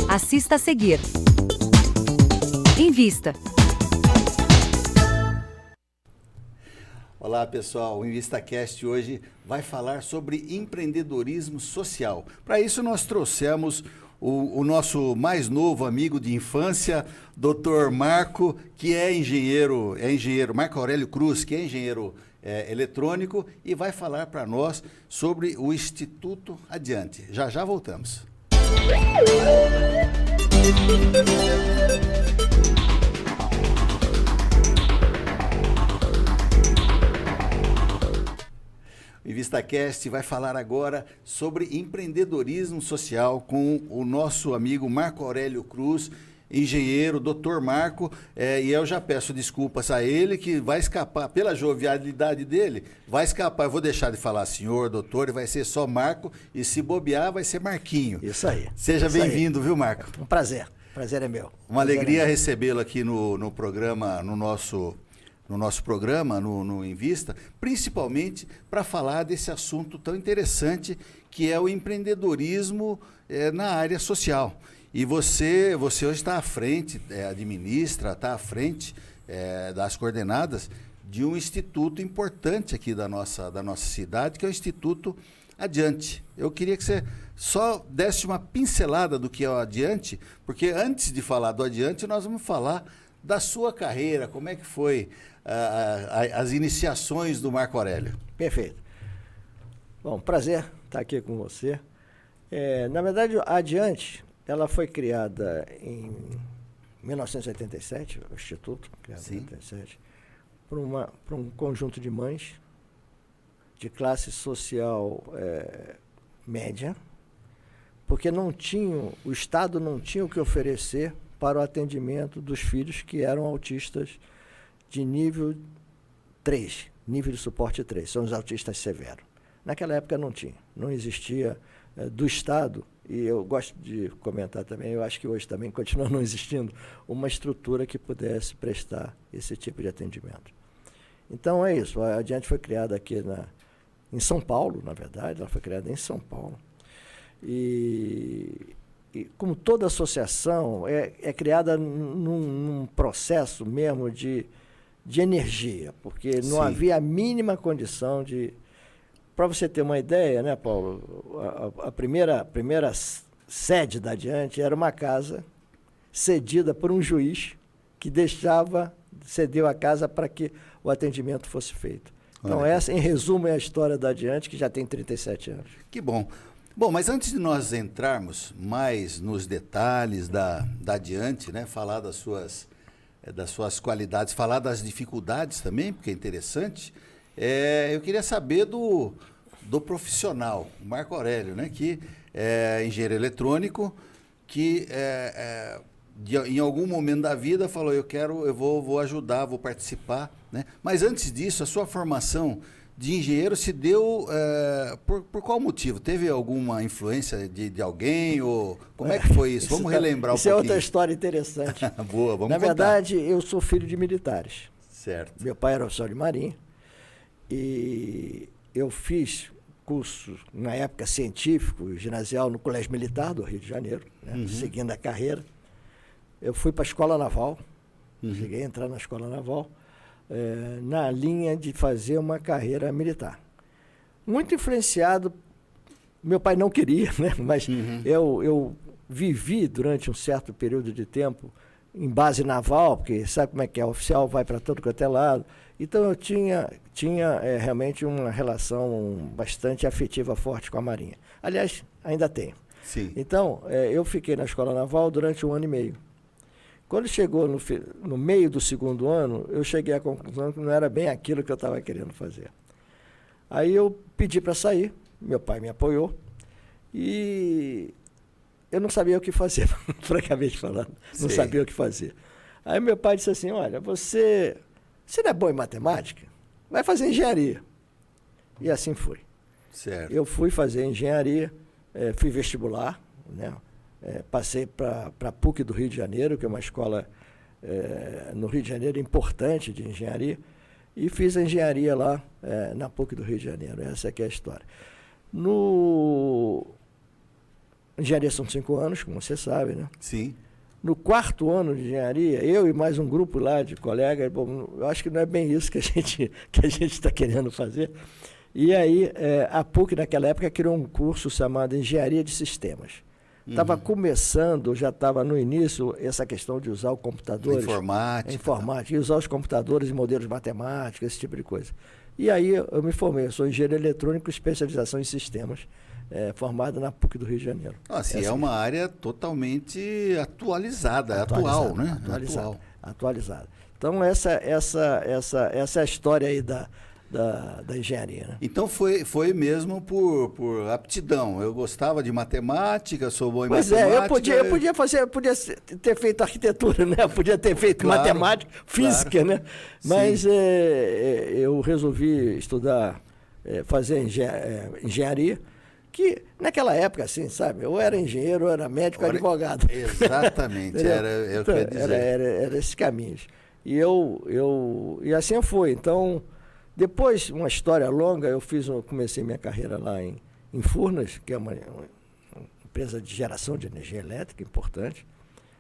Assista a seguir. Invista. Olá pessoal, o InvistaCast hoje vai falar sobre empreendedorismo social. Para isso nós trouxemos o nosso mais novo amigo de infância, Dr. Marco, que é engenheiro, Marco Aurélio Cruz, que é engenheiro eletrônico e vai falar para nós sobre o Instituto Adiante. Já já voltamos. O InvistaCast vai falar agora sobre empreendedorismo social com o nosso amigo Marco Aurélio Cruz, engenheiro, doutor Marco, e eu já peço desculpas a ele que vai escapar, pela jovialidade dele, vai escapar, eu vou deixar de falar senhor, doutor, e vai ser só Marco, e se bobear vai ser Marquinho. Isso aí. Seja bem-vindo, viu Marco? Um prazer, prazer é meu. Uma alegria recebê-lo aqui no programa, no nosso programa, no Invista, principalmente para falar desse assunto tão interessante que é o empreendedorismo na área social. E você hoje está à frente, está à frente das coordenadas de um instituto importante aqui da nossa cidade, que é o Instituto Adiante. Eu queria que você só desse uma pincelada do que é o Adiante, porque antes de falar do Adiante, nós vamos falar da sua carreira, como é que foi as iniciações do Marco Aurélio. Perfeito. Bom, prazer estar aqui com você. Na verdade, a Adiante, ela foi criada em 1987, o Instituto, criado em 1987, por um conjunto de mães de classe social média, porque o Estado não tinha o que oferecer para o atendimento dos filhos que eram autistas de nível 3, nível de suporte 3, são os autistas severos. Naquela época não existia do Estado, e eu gosto de comentar também, eu acho que hoje também continua não existindo, uma estrutura que pudesse prestar esse tipo de atendimento. Então é isso, a Adiante foi criada aqui em São Paulo, na verdade, ela foi criada em São Paulo, e como toda associação, é criada num processo mesmo de energia, porque não havia a mínima condição de... Para você ter uma ideia, né, Paulo, a primeira sede da Adiante era uma casa cedida por um juiz que cedeu a casa para que o atendimento fosse feito. Então, essa, em resumo, é a história da Adiante, que já tem 37 anos. Que bom. Bom, mas antes de nós entrarmos mais nos detalhes da Adiante, né, falar das suas qualidades, falar das dificuldades também, porque é interessante, eu queria saber do profissional, o Marco Aurélio, né, que é engenheiro eletrônico, que em algum momento da vida falou, eu vou ajudar, vou participar, né? Mas antes disso, a sua formação de engenheiro se deu por qual motivo? Teve alguma influência de alguém? Ou como é que foi isso? Vamos relembrar um pouquinho. Isso é outra história interessante. Boa, vamos contar. Na verdade, eu sou filho de militares. Certo. Meu pai era oficial de marinha e eu fiz curso, na época, científico, ginasial, no Colégio Militar do Rio de Janeiro, né? Seguindo a carreira. Eu fui para a Escola Naval, cheguei a entrar na Escola Naval, na linha de fazer uma carreira militar. Muito influenciado, meu pai não queria, né? Mas eu vivi durante um certo período de tempo em base naval, porque sabe como é que é, o oficial vai para todo quanto é lado. Então eu tinha realmente uma relação bastante afetiva forte com a Marinha. Aliás, ainda tenho. Sim. Então, eu fiquei na Escola Naval durante 1 ano e meio. Quando chegou no meio do 2º ano, eu cheguei à conclusão que não era bem aquilo que eu estava querendo fazer. Aí eu pedi para sair, meu pai me apoiou, e eu não sabia o que fazer, francamente falando, não sabia o que fazer. Aí meu pai disse assim, olha, você não é bom em matemática? Vai fazer engenharia. E assim foi. Certo. Eu fui fazer engenharia, fui vestibular, né? Passei para a PUC do Rio de Janeiro, que é uma escola no Rio de Janeiro importante de engenharia, e fiz a engenharia lá na PUC do Rio de Janeiro. Essa aqui é a história. engenharia são 5 anos, como você sabe, né? Sim. No 4º ano de engenharia, eu e mais um grupo lá de colegas, bom, eu acho que não é bem isso que a gente está querendo fazer. E aí, a PUC, naquela época, criou um curso chamado Engenharia de Sistemas. Estava começando, já estava no início, essa questão de usar o computador. Informática. E usar os computadores e modelos matemáticos, esse tipo de coisa. E aí eu me formei, eu sou engenheiro eletrônico, especialização em sistemas, formado na PUC do Rio de Janeiro. Assim, é uma área totalmente atualizada, atual, né? Atualizada. Então, essa é a história aí da engenharia. Né? Então, foi mesmo por aptidão. Eu gostava de matemática, sou bom em matemática. Pois eu podia ter feito arquitetura, né? Eu podia ter feito matemática, física, né? Mas eu resolvi estudar, fazer engenharia, que naquela época, assim, sabe? Ou era engenheiro, ou era médico, ou advogado. Exatamente, era o que eu ia dizer. Era esses caminhos. E assim eu fui. Então, depois, uma história longa, comecei minha carreira lá em Furnas, que é uma empresa de geração de energia elétrica importante,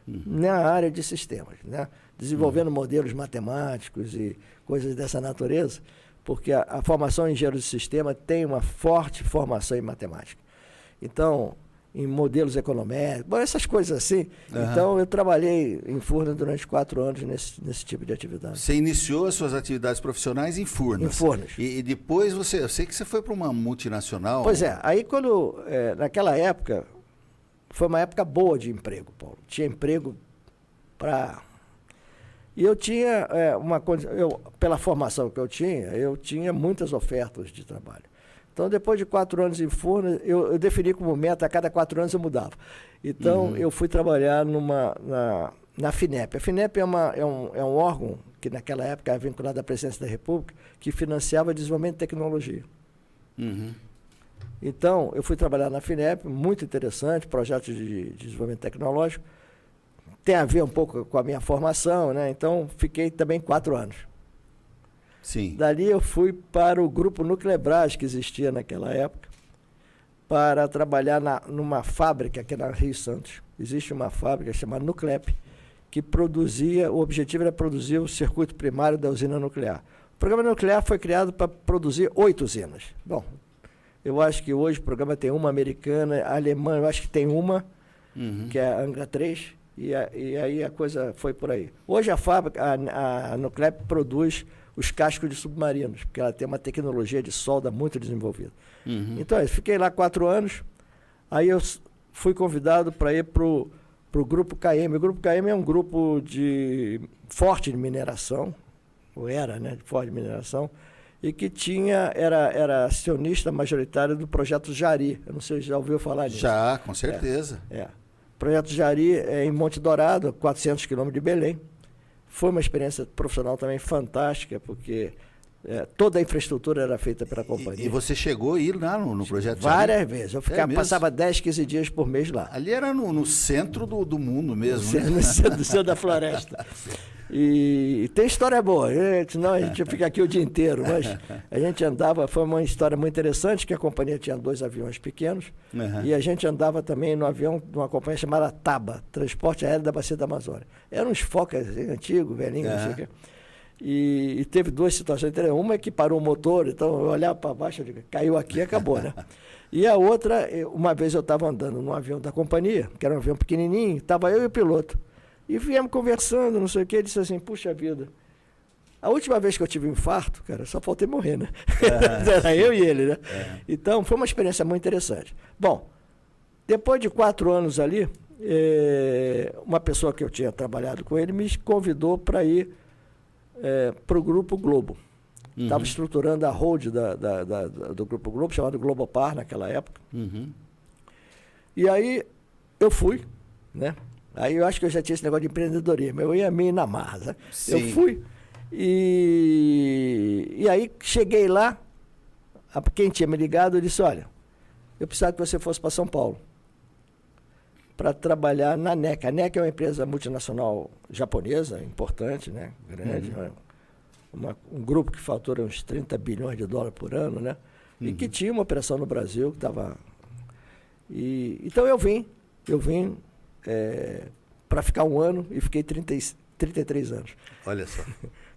na área de sistemas, né? Desenvolvendo modelos matemáticos e coisas dessa natureza, porque a formação em engenheiro de sistema tem uma forte formação em matemática. Então, em modelos econométricos, essas coisas assim. Então, eu trabalhei em Furnas durante 4 anos nesse tipo de atividade. Você iniciou as suas atividades profissionais em Furnas. Em Furnas. E depois eu sei que você foi para uma multinacional. Pois é, aí naquela época, foi uma época boa de emprego, Paulo. Tinha emprego para... E eu tinha pela formação que eu tinha muitas ofertas de trabalho. Então, depois de 4 anos em Furnas, eu defini como meta, a cada 4 anos eu mudava. Então, eu fui trabalhar na FINEP. A FINEP é um órgão que, naquela época, era vinculado à Presidência da República, que financiava desenvolvimento de tecnologia. Então, eu fui trabalhar na FINEP, muito interessante, projeto de desenvolvimento tecnológico. Tem a ver um pouco com a minha formação, né? Então, fiquei também 4 anos. Sim. Dali eu fui para o grupo Nuclebras, que existia naquela época, para trabalhar numa fábrica aqui na Rio Santos. Existe uma fábrica chamada Nuclep, que o objetivo era produzir o circuito primário da usina nuclear. O programa nuclear foi criado para produzir 8 usinas. Bom, eu acho que hoje o programa tem uma americana, a alemã eu acho que tem uma, que é a Angra 3, e aí a coisa foi por aí. Hoje a fábrica, a Nuclep produz os cascos de submarinos, porque ela tem uma tecnologia de solda muito desenvolvida. Então, eu fiquei lá 4 anos, aí eu fui convidado para ir para o Grupo KM. O Grupo KM é um grupo forte de mineração, ou era, né, de forte de mineração, e que era acionista majoritário do Projeto Jari. Eu não sei se já ouviu falar disso. Já, com certeza. O Projeto Jari é em Monte Dourado, 400 quilômetros de Belém. Foi uma experiência profissional também fantástica, porque toda a infraestrutura era feita pela companhia. E você chegou a ir lá no projeto? Várias vezes. Eu passava 10, 15 dias por mês lá. Ali era no centro do mundo mesmo. No centro da floresta. E tem história boa, senão a gente fica aqui o dia inteiro. Mas a gente andava, foi uma história muito interessante, que a companhia tinha 2 aviões pequenos, e a gente andava também no avião de uma companhia chamada TABA, Transporte Aéreo da Bacia da Amazônia. Eram uns Focas antigos, velhinhos, não sei o quê. E teve 2 situações interessantes. Uma é que parou o motor, então eu olhava para baixo, eu digo, caiu aqui e acabou, né? E a outra, uma vez eu estava andando num avião da companhia, que era um avião pequenininho, estava eu e o piloto. E viemos conversando, não sei o quê, ele disse assim, puxa vida, a última vez que eu tive um infarto, cara, só faltei morrer, né? Era eu e ele, né? Então, foi uma experiência muito interessante. Bom, depois de 4 anos ali, uma pessoa que eu tinha trabalhado com ele me convidou para ir para o Grupo Globo. Estava estruturando a hold do Grupo Globo, chamado Globopar naquela época. E aí, eu fui, né? Aí eu acho que eu já tinha esse negócio de empreendedorismo, eu ia meio na marra, né? Eu fui e aí cheguei lá, quem tinha me ligado, eu disse, olha, eu precisava que você fosse para São Paulo para trabalhar na NEC. A NEC é uma empresa multinacional japonesa, importante, né? Grande, um grupo que fatura uns 30 bilhões de dólares por ano, né? E que tinha uma operação no Brasil, que estava... Então eu vim eu vim para ficar 1 ano e fiquei 33 anos. Olha só.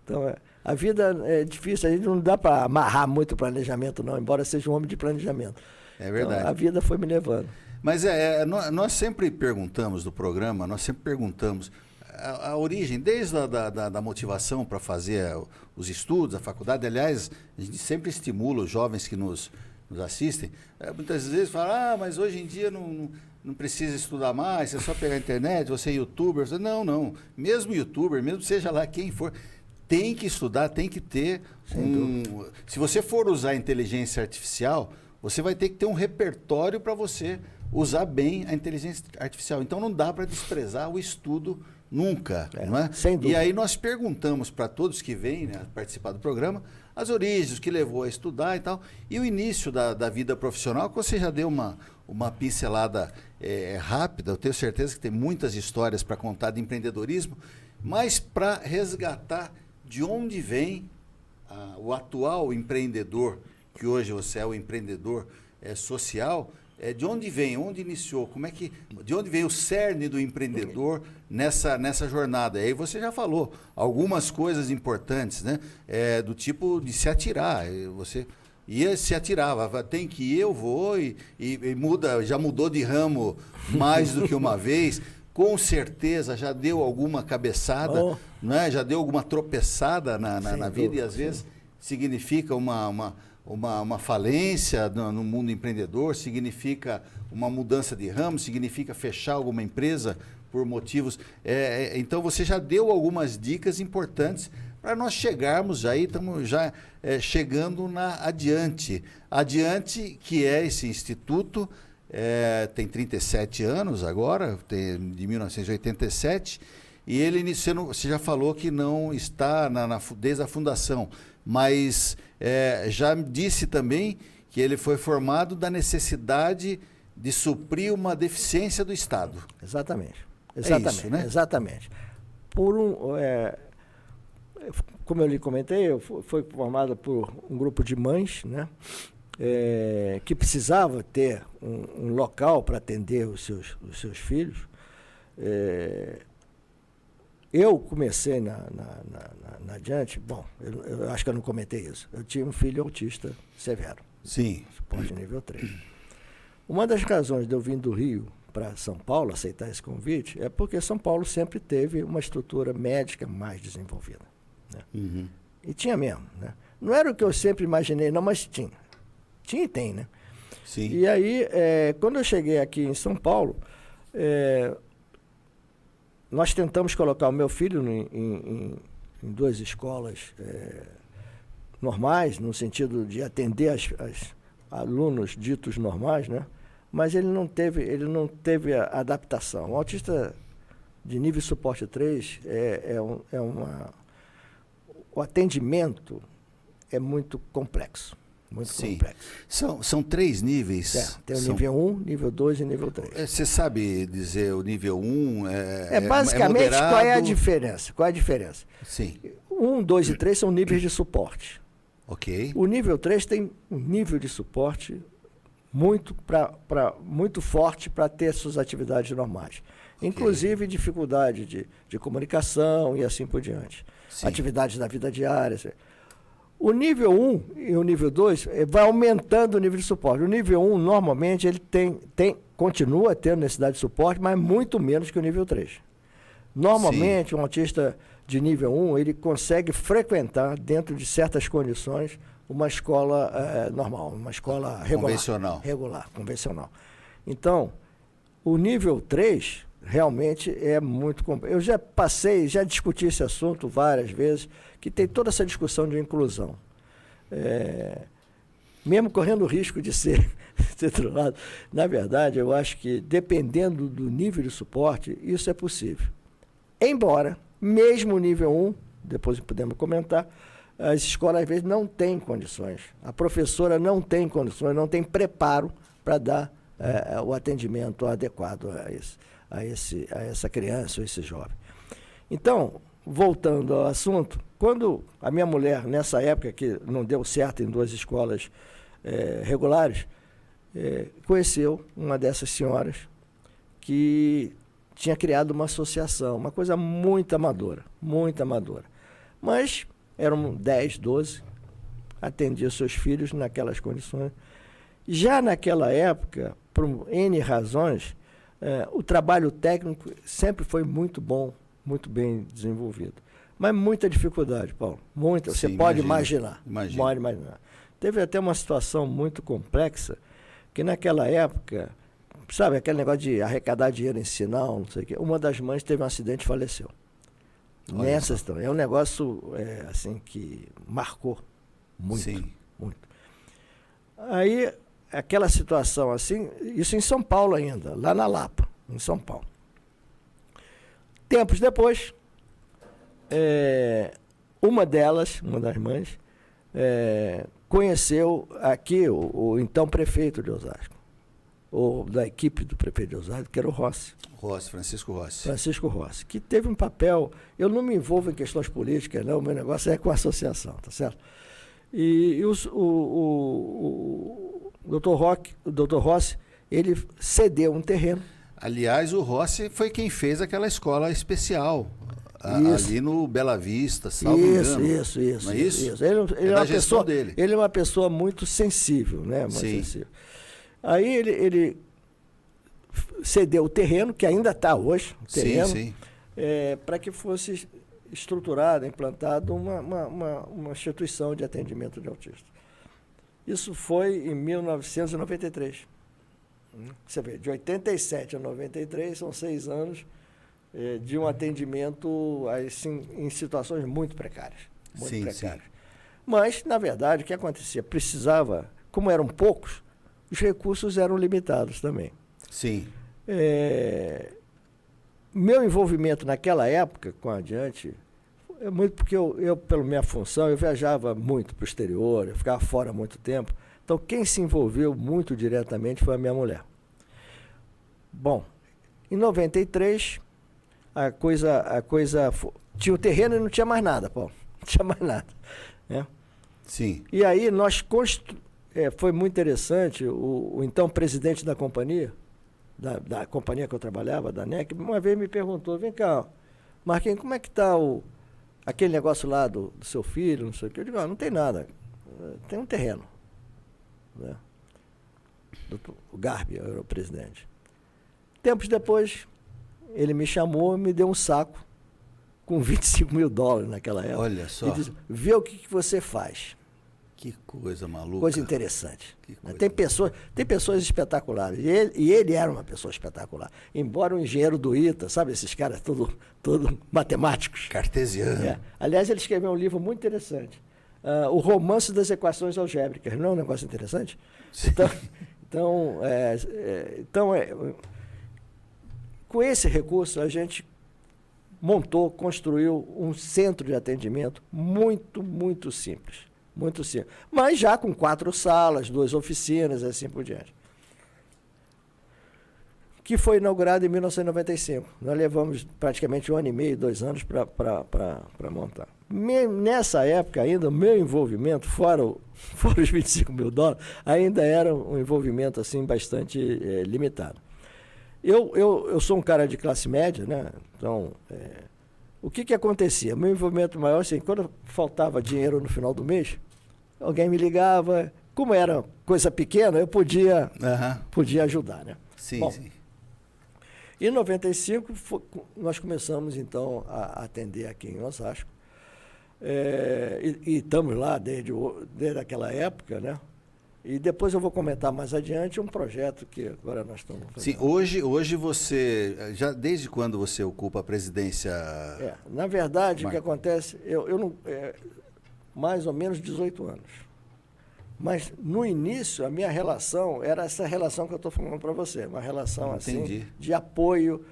Então, a vida é difícil, a gente não dá para amarrar muito o planejamento, não, embora seja um homem de planejamento. É verdade. Então, a vida foi me levando. Mas nós sempre perguntamos do programa, a origem, desde da motivação para fazer os estudos, a faculdade. Aliás, a gente sempre estimula os jovens que nos assistem. Muitas vezes falam, mas hoje em dia não precisa estudar mais, é só pegar a internet, você é youtuber. Não. Mesmo youtuber, mesmo seja lá quem for, tem que estudar, tem que ter Se você for usar a inteligência artificial, você vai ter que ter um repertório para você usar bem a inteligência artificial. Então não dá para desprezar o estudo nunca, não é? Sem dúvida. E aí nós perguntamos para todos que vêm, né, participar do programa, as origens, o que levou a estudar e tal, e o início da vida profissional, que você já deu uma pincelada rápida. Eu tenho certeza que tem muitas histórias para contar de empreendedorismo, mas para resgatar de onde vem o atual empreendedor, que hoje você é o empreendedor social. De onde vem, onde iniciou, de onde vem o cerne do empreendedor nessa jornada? E aí você já falou algumas coisas importantes, né? Do tipo de se atirar. Você ia se atirava, tem que ir, eu vou, e já mudou de ramo mais do que uma vez. Com certeza já deu alguma cabeçada, né? Já deu alguma tropeçada na vida, e às vezes significa uma falência no mundo empreendedor, significa uma mudança de ramo, significa fechar alguma empresa por motivos. Então você já deu algumas dicas importantes para nós chegarmos aí, estamos já chegando na Adiante. Adiante, que é esse instituto, tem 37 anos agora, de 1987, e ele, você já falou que não está desde a fundação, mas já disse também que ele foi formado da necessidade de suprir uma deficiência do Estado. Exatamente. Isso, né? Exatamente. Como eu lhe comentei, foi formado por um grupo de mães, né, que precisava ter um local para atender os seus filhos. Eu comecei na Adiante, eu acho que eu não comentei isso. Eu tinha um filho autista severo. Sim. Suporte nível 3. Uma das razões de eu vir do Rio para São Paulo, aceitar esse convite, é porque São Paulo sempre teve uma estrutura médica mais desenvolvida. Né? Uhum. E tinha mesmo. Né? Não era o que eu sempre imaginei, não, mas tinha. Tinha e tem, né? Sim. E aí, quando eu cheguei aqui em São Paulo, nós tentamos colocar o meu filho em 2 escolas normais, no sentido de atender as alunos ditos normais, né? Mas ele não teve a adaptação. O autista de nível suporte 3 o atendimento é muito complexo. Muito complexo. São 3 níveis. Tem o nível 1, nível 2 e nível 3. Você sabe dizer o nível 1? Basicamente, moderado? qual é a diferença? Qual é a diferença? Sim. 1, 2 e 3 são níveis de suporte. Ok. O nível 3 tem um nível de suporte muito forte para ter suas atividades normais. Okay. Inclusive dificuldade de comunicação e assim por diante. Sim. Atividades da vida diária. O nível 1 e o nível 2 vai aumentando o nível de suporte. O nível 1, normalmente, ele continua tendo necessidade de suporte, mas muito menos que o nível 3. Normalmente, sim, um autista de nível 1, ele consegue frequentar, dentro de certas condições, uma escola normal, uma escola regular. Convencional. Então, o nível 3 realmente é muito complexo. Eu já discuti esse assunto várias vezes, que tem toda essa discussão de inclusão. Mesmo correndo o risco de ser trollado, na verdade, eu acho que, dependendo do nível de suporte, isso é possível. Embora, mesmo o nível 1, depois podemos comentar, as escolas, às vezes, não têm condições. A professora não tem condições, não tem preparo para dar o atendimento adequado a essa criança ou esse jovem. Então, voltando ao assunto, quando a minha mulher, nessa época que não deu certo em 2 escolas regulares, conheceu uma dessas senhoras que tinha criado uma associação, uma coisa muito amadora, muito amadora. Mas eram 10, 12, atendia seus filhos naquelas condições. Já naquela época, por N razões, o trabalho técnico sempre foi muito bom, muito bem desenvolvido. Mas muita dificuldade, Paulo, muita. Sim, você pode imaginar. Pode imaginar. Teve até uma situação muito complexa, que naquela época, sabe, aquele negócio de arrecadar dinheiro em sinal, não sei o quê, uma das mães teve um acidente e faleceu. Nessa situação. É um negócio assim, que marcou muito. Sim. Muito. Aí, aquela situação assim, isso em São Paulo ainda, lá na Lapa, em São Paulo. Tempos depois, uma das mães, conheceu aqui o então prefeito de Osasco, ou da equipe do prefeito de Osasco, que era o Rossi. Francisco Rossi. Francisco Rossi, que teve um papel. Eu não me envolvo em questões políticas, não, o meu negócio é com a associação, tá certo? E o Dr. Rossi, ele cedeu um terreno. Aliás, o Rossi foi quem fez aquela escola especial, ali no Bela Vista, salvo engano. Isso. Não é isso? Ele é uma pessoa dele. Ele é uma pessoa muito sensível, né? Muito sensível. Aí ele cedeu o terreno, que ainda está hoje, para que fosse estruturada, implantada uma instituição de atendimento de autistas. Isso foi em 1993. Você vê, de 87 a 93 são 6 anos de um atendimento assim, em situações muito precárias. Muito precárias. Mas, na verdade, o que acontecia? Precisava, como eram poucos, os recursos eram limitados também. Sim. Meu envolvimento naquela época com a Adiante é muito porque eu, pela minha função, eu viajava muito para o exterior, eu ficava fora há muito tempo. Então, quem se envolveu muito diretamente foi a minha mulher. Bom, em 93, a coisa tinha o terreno e não tinha mais nada, Paulo. Não tinha mais nada. Né? Sim. E aí nós foi muito interessante, o então presidente da companhia, da companhia que eu trabalhava, da NEC, uma vez me perguntou, vem cá, Marquinhos, como é que está aquele negócio lá do seu filho, não sei o quê? Eu digo, não tem nada, tem um terreno. Né? O Garbi era o presidente. Tempos depois, ele me chamou e me deu um saco com $25 mil naquela época. Olha só. E disse, vê o que você faz. Que coisa maluca. Coisa interessante. Coisa tem pessoas espetaculares. E ele era uma pessoa espetacular. Embora um engenheiro do ITA, sabe, esses caras todos matemáticos. Cartesiano. Aliás, ele escreveu um livro muito interessante. O Romance das Equações Algébricas. Não é um negócio interessante? Sim. Então, com esse recurso, a gente construiu um centro de atendimento muito, muito simples. Muito simples. Mas já com 4 salas, 2 oficinas e assim por diante. Que foi inaugurado em 1995. Nós levamos praticamente 1 ano e meio, 2 anos para montar. Nessa época ainda, o meu envolvimento, fora os $25 mil, ainda era um envolvimento assim, bastante limitado. Eu sou um cara de classe média, né? Então, o que acontecia? Meu envolvimento maior, assim, quando faltava dinheiro no final do mês, alguém me ligava, como era coisa pequena, eu podia ajudar, né? Sim, Bom, sim. Em 95, nós começamos, então, a atender aqui em Osasco. E estamos lá desde aquela época, né? E depois eu vou comentar mais adiante um projeto que agora nós estamos fazendo. Sim, hoje você, desde quando você ocupa a presidência? Na verdade, o que acontece, eu não, mais ou menos 18 anos. Mas no início a minha relação era essa relação que eu estou falando para você, uma relação assim de apoio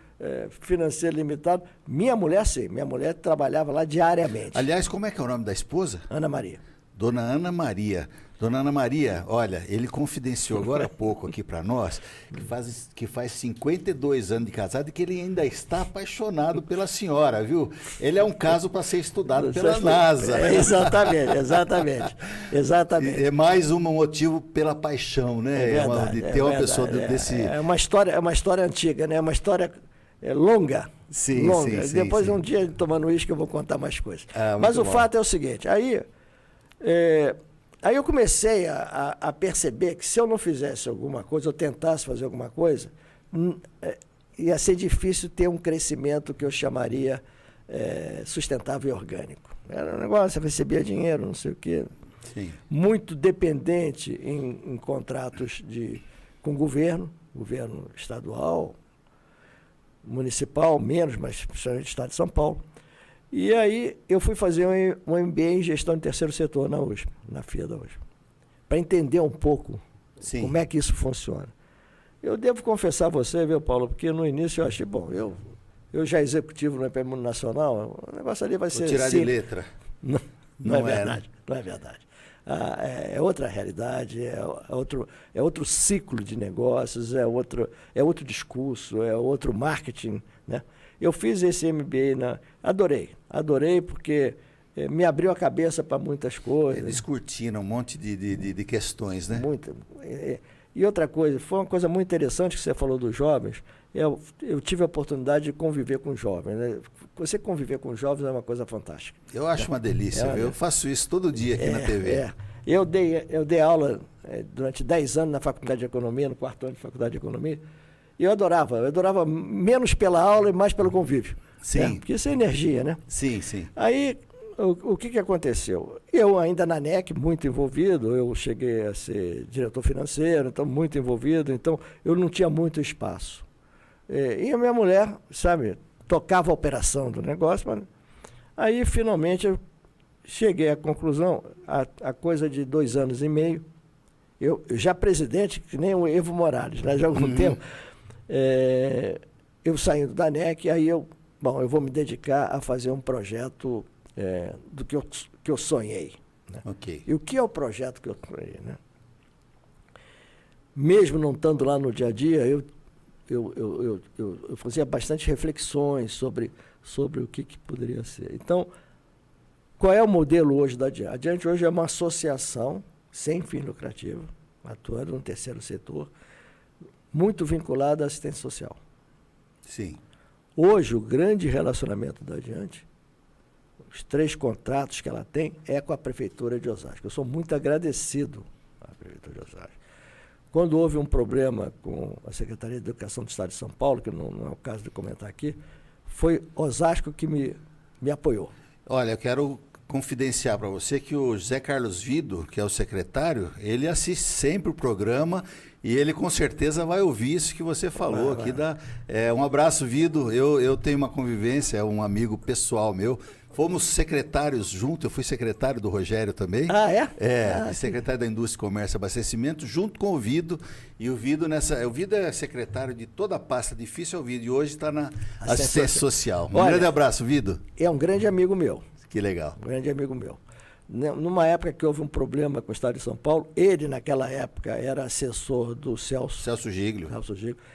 financeiro limitado. Minha mulher, sim, minha mulher trabalhava lá diariamente. Aliás, como é que é o nome da esposa? Ana Maria. Dona Ana Maria. Dona Ana Maria, olha, ele confidenciou agora há pouco aqui para nós que faz 52 anos de casado e que ele ainda está apaixonado pela senhora, viu? Ele é um caso para ser estudado pela NASA. Exatamente. É mais um motivo pela paixão, né? De ter uma pessoa desse... É uma história antiga, né? É uma história longa. Sim, longa. sim. Depois, sim. um dia, tomando uísque, eu vou contar mais coisas. Mas o fato é o seguinte, aí eu comecei a perceber que se eu não fizesse alguma coisa, ou tentasse fazer alguma coisa, ia ser difícil ter um crescimento que eu chamaria sustentável e orgânico. Era um negócio, eu recebia dinheiro, não sei o quê. Sim. Muito dependente em contratos com o governo estadual, municipal, menos, mas principalmente Estado de São Paulo. E aí eu fui fazer um MBA em gestão de terceiro setor na USP, na FIA da USP, para entender um pouco como é que isso funciona. Eu devo confessar a você, viu, Paulo, porque no início eu achei, bom, eu já executivo no EPM Nacional, o negócio ali vai ser... tirar simples. de letra. Não é verdade, não é verdade. É outra realidade, é outro ciclo de negócios, é outro discurso, é outro marketing, né? Eu fiz esse MBA, adorei porque me abriu a cabeça para muitas coisas. Descortina um monte de questões, né? Muita. E outra coisa, foi uma coisa muito interessante que você falou dos jovens, eu tive a oportunidade de conviver com jovens, né? Você conviver com jovens é uma coisa fantástica. Eu acho uma delícia, viu? Eu faço isso todo dia aqui na TV. Eu dei aula durante 10 anos na Faculdade de Economia, no 4º ano de Faculdade de Economia, e eu adorava menos pela aula e mais pelo convívio. Sim. Porque isso é energia, né? Sim. Aí, o que aconteceu? Eu ainda na NEC, muito envolvido, eu cheguei a ser diretor financeiro, então muito envolvido, então eu não tinha muito espaço. E a minha mulher, sabe, tocava a operação do negócio, mas aí finalmente eu cheguei à conclusão, a coisa de 2 anos e meio, eu já presidente, que nem o Evo Morales, né, já há algum tempo, eu saindo da NEC, aí eu vou me dedicar a fazer um projeto do que eu sonhei. Né? Okay. E o que é o projeto que eu sonhei? Né? Mesmo não estando lá no dia a dia, eu fazia bastante reflexões sobre o que poderia ser. Então, qual é o modelo hoje da Adiante? A Adiante hoje é uma associação sem fim lucrativo, atuando no terceiro setor, muito vinculada à assistência social. Sim. Hoje, o grande relacionamento da Adiante, os 3 contratos que ela tem, é com a Prefeitura de Osasco. Eu sou muito agradecido à Prefeitura de Osasco. Quando houve um problema com a Secretaria de Educação do Estado de São Paulo, que não é o caso de comentar aqui, foi Osasco que me apoiou. Olha, eu quero confidenciar para você que o José Carlos Vido, que é o secretário, ele assiste sempre o programa e ele com certeza vai ouvir isso que você falou aqui. Um abraço, Vido. Eu tenho uma convivência, é um amigo pessoal meu. Fomos secretários juntos, eu fui secretário do Rogério também. Secretário da Indústria, Comércio e Abastecimento, junto com o Vido. E o Vido é secretário de toda a pasta difícil, é o Vido, e hoje está na assistência social. Um grande abraço, Vido. É um grande amigo meu. Que legal. Um grande amigo meu. Numa época que houve um problema com o Estado de São Paulo, ele, naquela época, era assessor do Celso Giglio.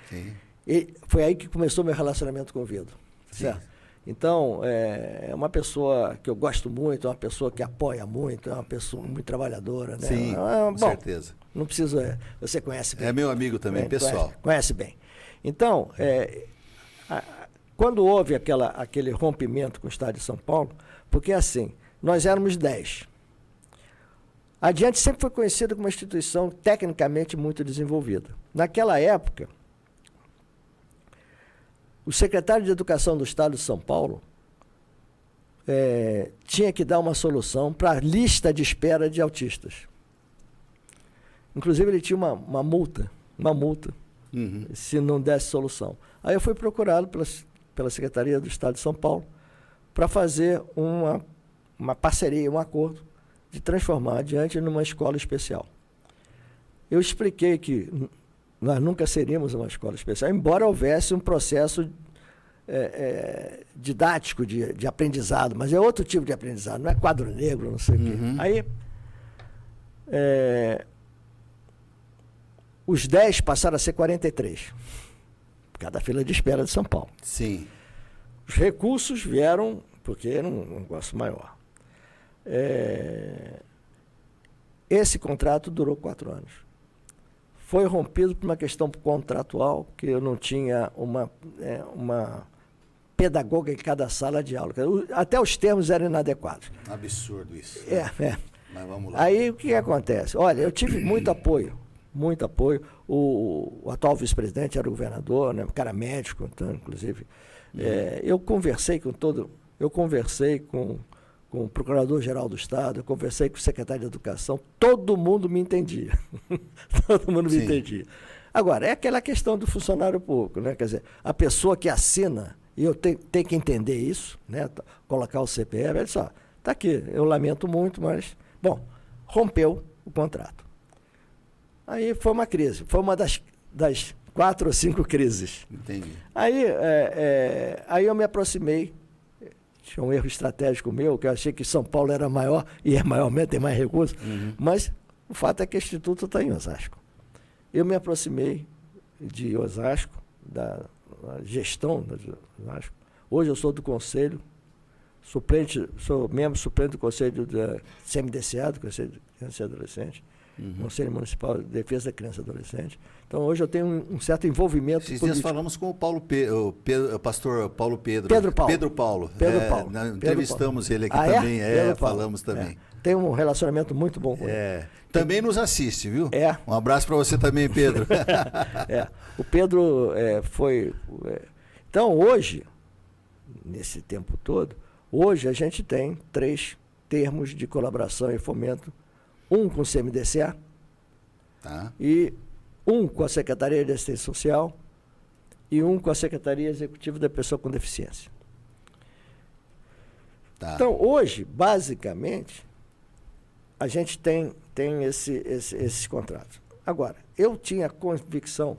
Sim. E foi aí que começou meu relacionamento com o Vido. Certo? Então, é uma pessoa que eu gosto muito, é uma pessoa que apoia muito, é uma pessoa muito trabalhadora. Né? Sim, com certeza. Não preciso... você conhece bem. É meu amigo também, pessoal. Conhece bem. Então, quando houve aquele rompimento com o Estado de São Paulo, porque assim, nós éramos 10. A Adiante sempre foi conhecida como uma instituição tecnicamente muito desenvolvida. Naquela época, o secretário de Educação do Estado de São Paulo tinha que dar uma solução para a lista de espera de autistas. Inclusive, ele tinha uma multa, se não desse solução. Aí eu fui procurado pela Secretaria do Estado de São Paulo para fazer uma parceria, um acordo de transformar a Adiante numa escola especial. Eu expliquei que nós nunca seríamos uma escola especial, embora houvesse um processo didático de aprendizado, mas é outro tipo de aprendizado, não é quadro negro, não sei o quê. Aí os 10 passaram a ser 43, por causa da fila de espera de São Paulo. Sim. Os recursos vieram porque era um negócio maior. Esse contrato durou 4 anos. Foi rompido por uma questão contratual, que eu não tinha uma pedagoga em cada sala de aula. Até os termos eram inadequados. Absurdo isso. Mas vamos lá. Aí o que acontece? Olha, eu tive muito apoio. Muito apoio. O atual vice-presidente era o governador, né? Um cara médico, então, inclusive. Eu conversei com o Procurador-Geral do Estado, eu conversei com o secretário de Educação, todo mundo me entendia. Todo mundo me entendia. Agora, é aquela questão do funcionário público, né? Quer dizer, a pessoa que assina, e eu tenho que entender isso, né? Colocar o CPF, ele disse, está aqui, eu lamento muito, mas, bom, rompeu o contrato. Aí foi uma crise, foi uma das 4 ou 5 crises. Entendi. Aí eu me aproximei, tinha um erro estratégico meu, que eu achei que São Paulo era maior, e é maior mesmo, tem mais recursos, mas o fato é que o Instituto está em Osasco. Eu me aproximei de Osasco, da gestão de Osasco. Hoje eu sou do conselho, sou membro suplente do conselho da CMDCA, do Conselho de Criança e Adolescente, Conselho Municipal de Defesa da Criança e Adolescente. Então, hoje eu tenho um certo envolvimento político. Esses dias falamos com o pastor Paulo Pedro. Pedro Paulo. Entrevistamos ele aqui também. Falamos também. Tem um relacionamento muito bom com ele. Também nos assiste, viu? Um abraço para você também, Pedro. O Pedro foi... Então, hoje, nesse tempo todo, hoje a gente tem 3 termos de colaboração e fomento. Um com o CMDCA e um com a Secretaria de Assistência Social e um com a Secretaria Executiva da Pessoa com Deficiência. Então, hoje, basicamente, a gente tem esses contratos. Agora, eu tinha convicção,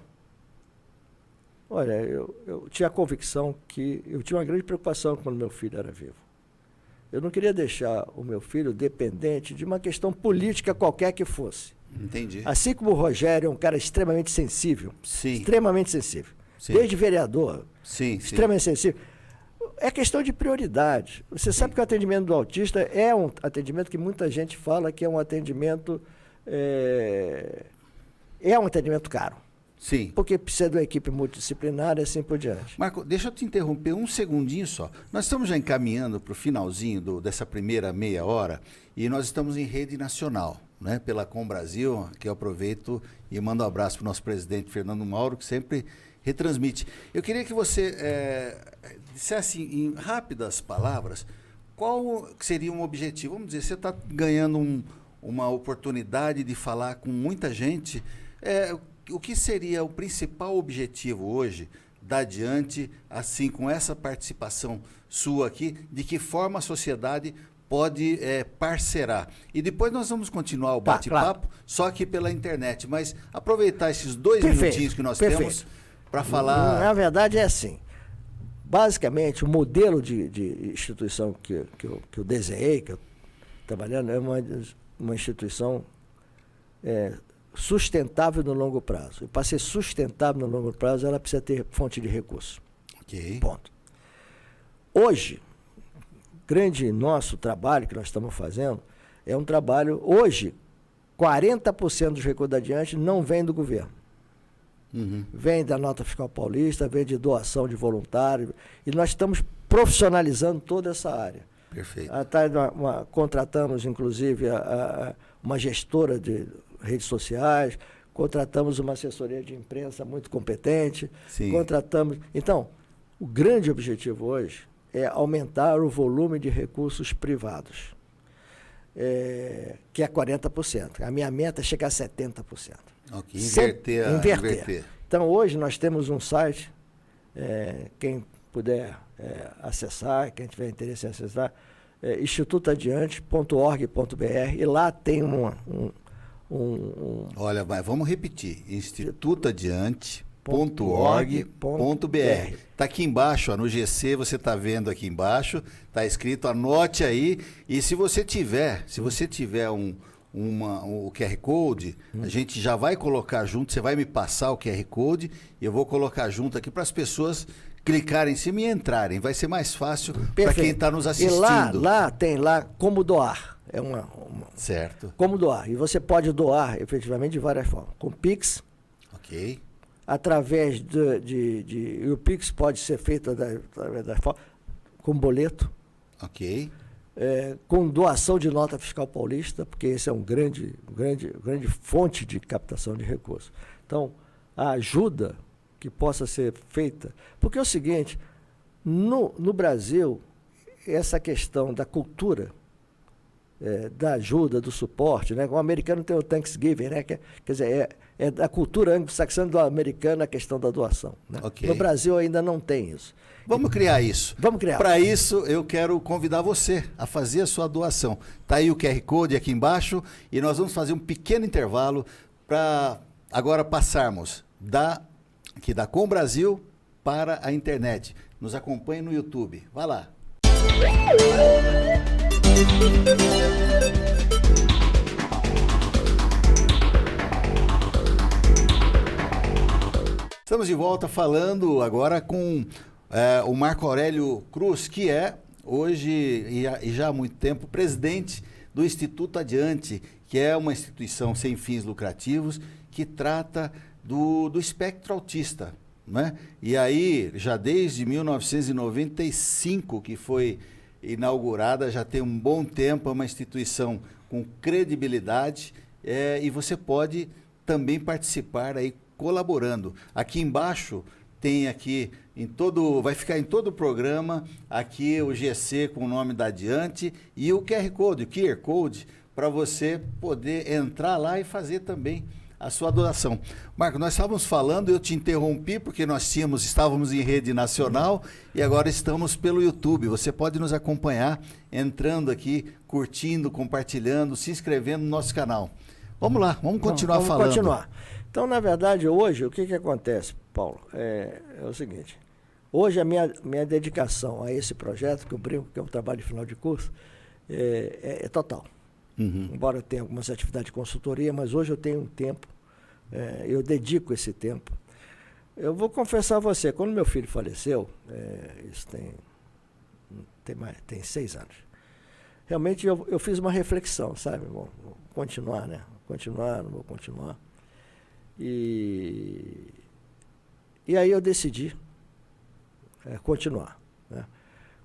eu tinha a convicção que eu tinha uma grande preocupação quando meu filho era vivo. Eu não queria deixar o meu filho dependente de uma questão política qualquer que fosse. Entendi. Assim como o Rogério é um cara extremamente sensível. Sim. Extremamente sensível. Sim. Desde vereador. Sim. Extremamente sensível. É questão de prioridade. Você sabe que o atendimento do autista é um atendimento que muita gente fala que é um atendimento... É um atendimento caro. Sim. Porque precisa de uma equipe multidisciplinar e assim por diante. Marco, deixa eu te interromper um segundinho só. Nós estamos já encaminhando para o finalzinho dessa primeira meia hora e nós estamos em rede nacional, né, pela Com Brasil, que eu aproveito e mando um abraço para o nosso presidente Fernando Mauro, que sempre retransmite. Eu queria que você dissesse em rápidas palavras qual seria um objetivo. Vamos dizer, você está ganhando uma oportunidade de falar com muita gente. O que seria o principal objetivo hoje da Adiante, assim, com essa participação sua aqui, de que forma a sociedade pode parcerar? E depois nós vamos continuar o bate-papo, só aqui pela internet, mas aproveitar esses 2 minutinhos que nós temos para falar... Na verdade é assim, basicamente o modelo de instituição que eu desenhei, que eu trabalhando, é uma instituição... sustentável no longo prazo. E para ser sustentável no longo prazo, ela precisa ter fonte de recurso. Ok. Ponto. Hoje, grande nosso trabalho que nós estamos fazendo é um trabalho... Hoje, 40% dos recursos da Adiante não vem do governo. Vem da Nota Fiscal Paulista, vem de doação de voluntário. E nós estamos profissionalizando toda essa área. Perfeito. Contratamos, inclusive, uma gestora de redes sociais, contratamos uma assessoria de imprensa muito competente, contratamos... Então, o grande objetivo hoje é aumentar o volume de recursos privados, que é 40%. A minha meta é chegar a 70%. Ok, inverter. Então, hoje nós temos um site, quem puder acessar, quem tiver interesse em acessar, institutoadiante.org.br, e lá tem Olha, vamos repetir, institutoadiante.org.br. Está aqui embaixo, no GC, você está vendo aqui embaixo, está escrito, anote aí, e se você tiver o QR Code, a gente já vai colocar junto, você vai me passar o QR Code e eu vou colocar junto aqui para as pessoas clicarem em cima e entrarem. Vai ser mais fácil para quem está nos assistindo. E lá tem como doar. É certo. Como doar. E você pode doar, efetivamente, de várias formas. Com Pix. Ok. Através e o Pix pode ser feito através da forma, com boleto. Ok. Com doação de nota fiscal paulista, porque esse é um grande fonte de captação de recursos. Então, a ajuda que possa ser feita. Porque é o seguinte, no Brasil, essa questão da cultura, da ajuda, do suporte, né? O americano tem o Thanksgiving, né? Quer dizer, é da cultura anglo-saxã do americano a questão da doação. Né? Okay. No Brasil ainda não tem isso. Vamos criar isso. Vamos criar. Para isso, eu quero convidar você a fazer a sua doação. Está aí o QR Code aqui embaixo e nós vamos fazer um pequeno intervalo para agora passarmos aqui da Com Brasil para a internet. Nos acompanhe no YouTube. Vai lá. Estamos de volta falando agora com o Marco Aurélio Cruz, que é hoje e já há muito tempo presidente do Instituto Adiante, que é uma instituição sem fins lucrativos que trata do espectro autista, né? E aí, já desde 1995 que foi inaugurada, já tem um bom tempo, é uma instituição com credibilidade, e você pode também participar aí colaborando. Aqui embaixo tem aqui vai ficar em todo o programa aqui o GC com o nome da Adiante e o QR Code, para você poder entrar lá e fazer também a sua doação. Marco, nós estávamos falando, eu te interrompi porque estávamos em rede nacional e agora estamos pelo YouTube. Você pode nos acompanhar entrando aqui, curtindo, compartilhando, se inscrevendo no nosso canal. Vamos lá, vamos continuar falando. Vamos continuar. Então, na verdade, hoje, o que acontece, Paulo? É o seguinte, hoje a minha dedicação a esse projeto, que eu brinco, que é um trabalho de final de curso, é total. Uhum. Embora eu tenha algumas atividades de consultoria, mas hoje eu tenho um tempo, eu dedico esse tempo. Eu vou confessar a você, quando meu filho faleceu, isso tem 6 anos, realmente eu fiz uma reflexão, sabe? Vou continuar, né? Não vou continuar. E aí eu decidi continuar, né?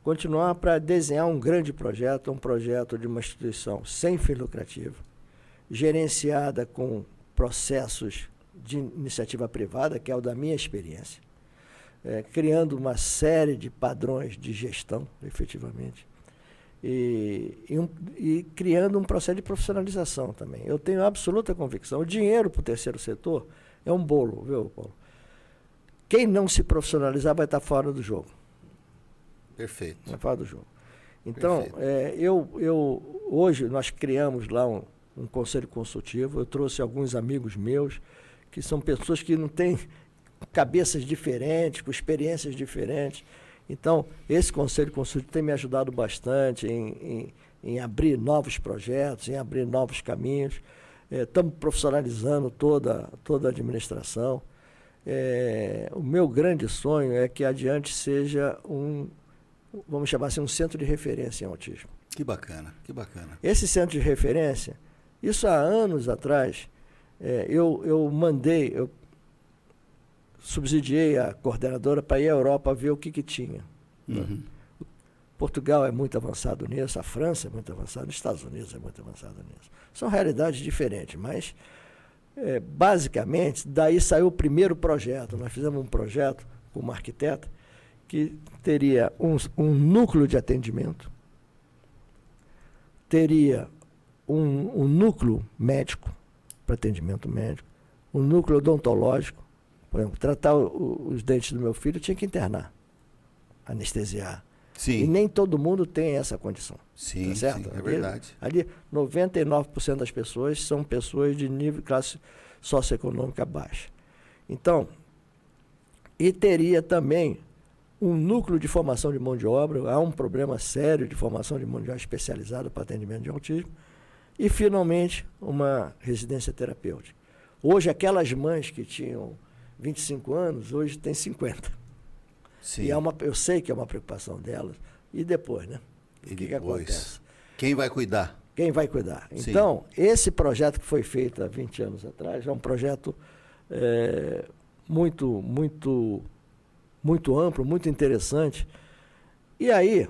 Continuar para desenhar um grande projeto, um projeto de uma instituição sem fim lucrativo, gerenciada com processos de iniciativa privada, que é o da minha experiência, criando uma série de padrões de gestão, efetivamente, e criando um processo de profissionalização também. Eu tenho absoluta convicção. O dinheiro para o terceiro setor é um bolo, viu, Paulo? Quem não se profissionalizar vai estar fora do jogo. Perfeito. Vai fora do jogo. Então, hoje nós criamos lá um conselho consultivo. Eu trouxe alguns amigos meus, que são pessoas que não têm cabeças diferentes, com experiências diferentes. Então, esse conselho consultivo tem me ajudado bastante em abrir novos projetos, em abrir novos caminhos. Estamos profissionalizando toda a administração. O meu grande sonho é que Adiante seja vamos chamar assim, um centro de referência em autismo. Que bacana, que bacana. Esse centro de referência, isso há anos atrás, eu subsidiei a coordenadora para ir à Europa ver o que tinha. Uhum. Portugal é muito avançado nisso, a França é muito avançada, os Estados Unidos é muito avançado nisso. São realidades diferentes, mas basicamente daí saiu o primeiro projeto. Nós fizemos um projeto com uma arquiteta que teria um núcleo de atendimento, teria um núcleo médico, para atendimento médico, um núcleo odontológico. Por exemplo, tratar os dentes do meu filho, tinha que internar, anestesiar. Sim. E nem todo mundo tem essa condição. Sim, tá certo? sim, é verdade. Ali, 99% das pessoas são pessoas de nível, classe socioeconômica baixa. Então, e teria também um núcleo de formação de mão de obra. Há um problema sério de formação de mão de obra especializada para atendimento de autismo. e, finalmente, uma residência terapêutica. Hoje, aquelas mães que tinham 25 anos, hoje têm 50. Sim. E eu sei que é uma preocupação delas. E depois, né? E o que depois? acontece? Quem vai cuidar? Quem vai cuidar? Sim. Então, esse projeto que foi feito há 20 anos atrás é um projeto muito amplo, muito interessante. E aí,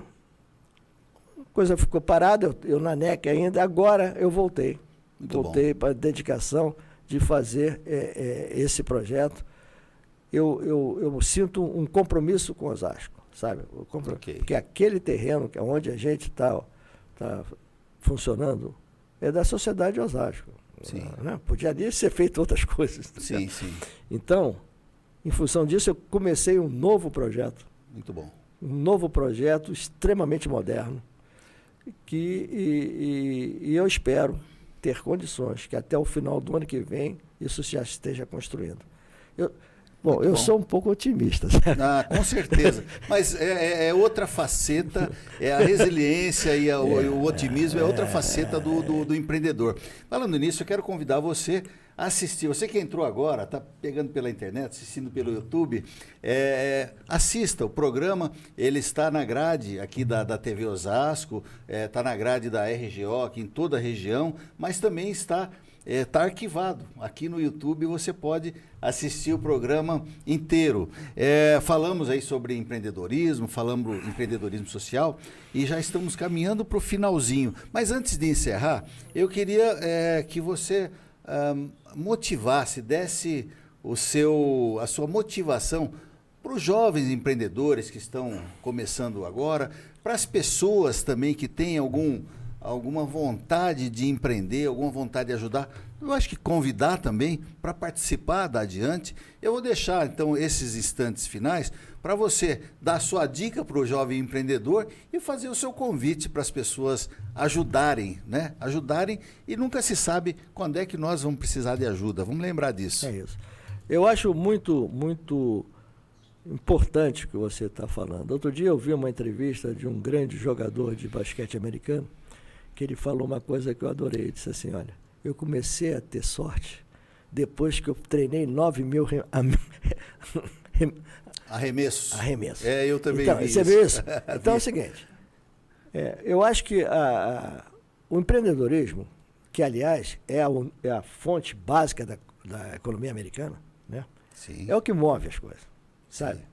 a coisa ficou parada, eu na NEC ainda, agora eu voltei. Voltei para a dedicação de fazer esse projeto. Eu sinto um compromisso com Osasco, sabe? Porque aquele terreno que é onde a gente está funcionando é da sociedade de Osasco. Sim. Né? Podia ali ser feito outras coisas. Sim, sim. Então, em função disso, eu comecei um novo projeto. Muito bom. Um novo projeto extremamente moderno. E eu espero ter condições que até o final do ano que vem isso já esteja construindo. Eu sou um pouco otimista. Com certeza. Mas é outra faceta, a resiliência e o otimismo é outra faceta do empreendedor. Falando nisso, eu quero convidar você a assistir. Você que entrou agora, está pegando pela internet, assistindo pelo YouTube, assista o programa. Ele está na grade aqui da TV Osasco, está na grade da RGO, aqui em toda a região, mas também está arquivado. Aqui no YouTube você pode assistir o programa inteiro. Falamos aí sobre empreendedorismo, falamos empreendedorismo social e já estamos caminhando para o finalzinho. Mas antes de encerrar, eu queria que você motivasse, desse a sua motivação para os jovens empreendedores que estão começando agora, para as pessoas também que têm alguma vontade de empreender, alguma vontade de ajudar. Eu acho que convidar também para participar da Adiante. Eu vou deixar, então, esses instantes finais para você dar a sua dica para o jovem empreendedor e fazer o seu convite para as pessoas ajudarem, né? Ajudarem, e nunca se sabe quando é que nós vamos precisar de ajuda. Vamos lembrar disso. É isso. Eu acho muito importante o que você está falando. Outro dia eu vi uma entrevista de um grande jogador de basquete americano, que ele falou uma coisa que eu adorei. Ele disse assim: olha, eu comecei a ter sorte depois que eu treinei 9.000 arremessos. Eu também então, vi você isso. Viu isso? Então é o seguinte, eu acho que o empreendedorismo, que aliás é a fonte básica da economia americana, né? Sim. É o que move as coisas, sabe? Sim.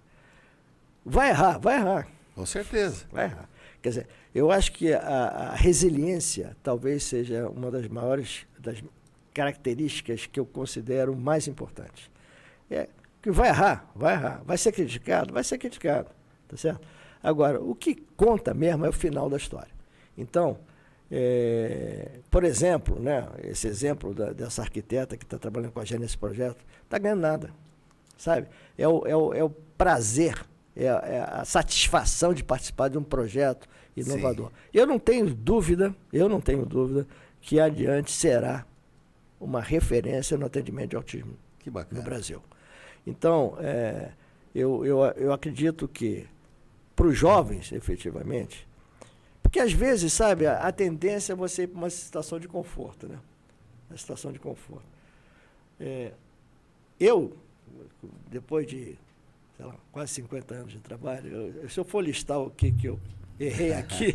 Vai errar. Com certeza. Vai errar. Quer dizer, eu acho que a resiliência talvez seja uma das maiores das características que eu considero mais importantes. Que vai errar, vai ser criticado, tá certo? Agora, o que conta mesmo é o final da história. Então, por exemplo, né, esse exemplo dessa arquiteta que está trabalhando com a gente nesse projeto, está ganhando nada, sabe? É o prazer, a satisfação de participar de um projeto inovador. Sim. Eu não tenho dúvida que a Adiante será uma referência no atendimento de autismo no Brasil. Então, eu acredito que para os jovens, efetivamente, porque às vezes, sabe, a tendência é você ir para uma situação de conforto, né? Uma situação de conforto. Eu, depois de, sei lá, quase 50 anos de trabalho, se eu for listar o que eu errei aqui,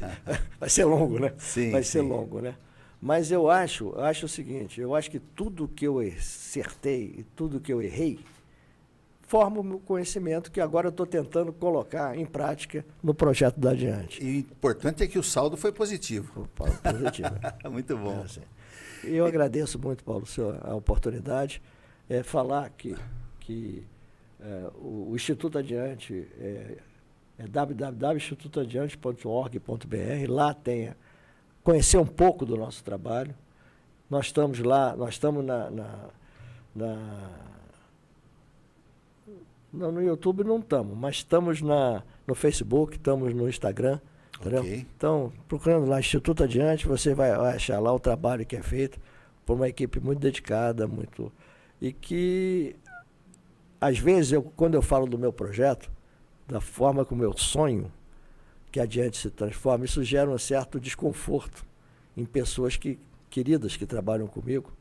vai ser longo, né? Sim, vai ser longo, né? Mas eu acho o seguinte, eu acho que tudo que eu acertei e tudo que eu errei forma o meu conhecimento que agora eu estou tentando colocar em prática no projeto da Adiante. E o importante é que o saldo foi positivo. Positivo. Muito bom. Assim. Eu agradeço muito, Paulo, a oportunidade. Falar que o Instituto Adiante é www.institutoadiante.org.br. Lá tenha conhecer um pouco do nosso trabalho. Nós estamos lá, nós estamos no YouTube não estamos, mas estamos no Facebook, estamos no Instagram. Okay. Então, procurando lá Instituto Adiante, você vai achar lá o trabalho que é feito por uma equipe muito dedicada, e que, às vezes, quando eu falo do meu projeto, da forma como eu sonho que Adiante se transforma, isso gera um certo desconforto em pessoas que queridas que trabalham comigo,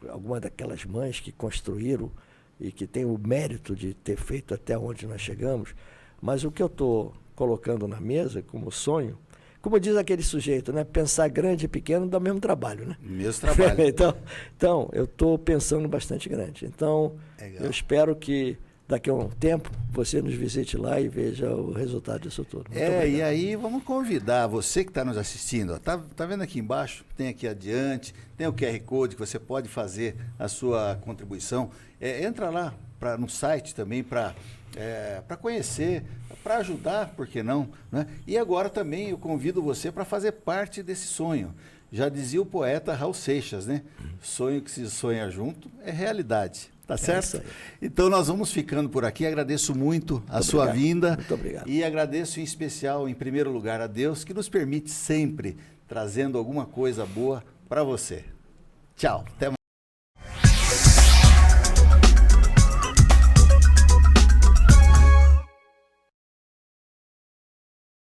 algumas daquelas mães que construíram e que têm o mérito de ter feito até onde nós chegamos, mas o que eu estou colocando na mesa como sonho, como diz aquele sujeito, né? Pensar grande e pequeno dá o mesmo trabalho, né? Mesmo trabalho. então, eu estou pensando bastante grande. Então, Legal. eu espero que daqui a um tempo você nos visite lá e veja o resultado disso tudo. Muito obrigado. E aí vamos convidar você que está nos assistindo. Ó, tá vendo aqui embaixo? Tem aqui adiante, tem o QR Code que você pode fazer a sua contribuição. Entra lá no site também para conhecer, para ajudar, por que não? Né? E agora também eu convido você para fazer parte desse sonho. Já dizia o poeta Raul Seixas, né? Sonho que se sonha junto é realidade. Tá certo? Então nós vamos ficando por aqui. Agradeço muito a sua vinda. Muito obrigado. E agradeço em especial, em primeiro lugar, a Deus, que nos permite sempre trazendo alguma coisa boa para você. Tchau. Até mais.